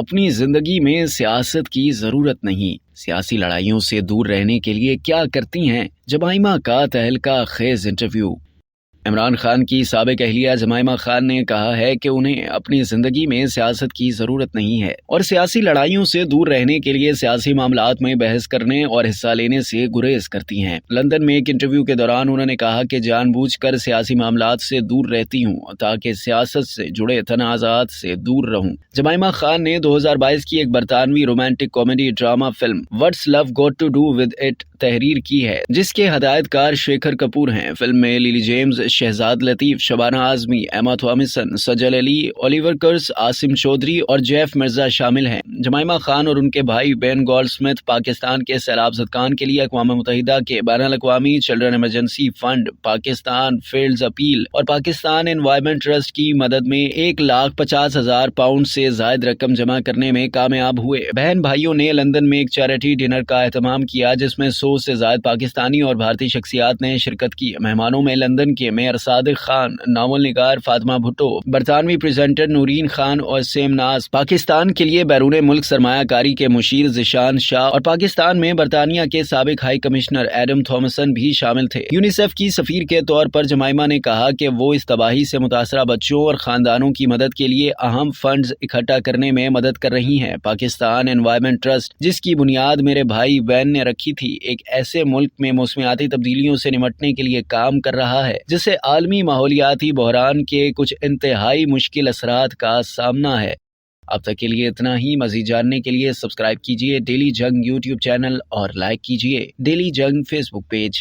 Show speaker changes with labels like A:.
A: اپنی زندگی میں سیاست کی ضرورت نہیں، سیاسی لڑائیوں سے دور رہنے کے لیے کیا کرتی ہیں؟ جمائمہ کا تہلکہ خیز انٹرویو۔ عمران خان کی سابق اہلیہ جمائمہ خان نے کہا ہے کہ انہیں اپنی زندگی میں سیاست کی ضرورت نہیں ہے اور سیاسی لڑائیوں سے دور رہنے کے لیے سیاسی معاملات میں بحث کرنے اور حصہ لینے سے گریز کرتی ہیں۔ لندن میں ایک انٹرویو کے دوران انہوں نے کہا کہ جان بوجھ کر سیاسی معاملات سے دور رہتی ہوں تاکہ سیاست سے جڑے تنازعات سے دور رہوں۔ جمائمہ خان نے 2022 کی ایک برطانوی romantic comedy drama film what's love got to do with it تحریر کی ہے، جس کے ہدایت کار شیکھر کپور ہیں۔ فلم میں لیلی جیمز، شہزاد لطیف، شبانہ اعظمی، ایما تھامسن، سجل علی، اولیور کرس، عاصم چودھری اور جیف مرزا شامل ہیں۔ جمائمہ خان اور ان کے بھائی بین گولڈ سمتھ پاکستان کے سیلاب زدگان کے لیے اقوام متحدہ کے بین الاقوامی children emergency fund, Pakistan fields appeal اور پاکستان انوائرمنٹ ٹرسٹ کی مدد میں 1,50,000 پاؤنڈ سے زائد رقم جمع کرنے میں کامیاب ہوئے۔ بہن بھائیوں نے لندن میں ایک چیریٹی ڈنر کا اہتمام کیا جس میں 100 سے زائد پاکستانی اور بھارتی شخصیات نے شرکت کی۔ مہمانوں میں لندن کے میئر صادق خان، ناول نگار فاطمہ بھٹو، برطانوی پریزنٹر نورین خان اور سیم ناز، پاکستان کے لیے بیرون ملک سرمایہ کاری کے مشیر ذیشان شاہ اور پاکستان میں برطانیہ کے سابق ہائی کمشنر ایڈم تھامسن بھی شامل تھے۔ یونیسیف کی سفیر کے طور پر جمائمہ نے کہا کہ وہ اس تباہی سے متاثرہ بچوں اور خاندانوں کی مدد کے لیے اہم فنڈز اکٹھا کرنے میں مدد کر رہی ہیں۔ پاکستان انوائرمنٹ ٹرسٹ، جس کی بنیاد میرے بھائی بین نے رکھی تھی، ایک ایسے ملک میں موسمیاتی تبدیلیوں سے نمٹنے کے لیے کام کر رہا ہے جسے عالمی ماحولیاتی بحران کے کچھ انتہائی مشکل اثرات کا سامنا ہے۔ اب تک کے لیے اتنا ہی۔ مزید جاننے کے لیے سبسکرائب کیجیے ڈیلی جنگ یوٹیوب چینل اور لائک کیجیے ڈیلی جنگ فیس بک پیج۔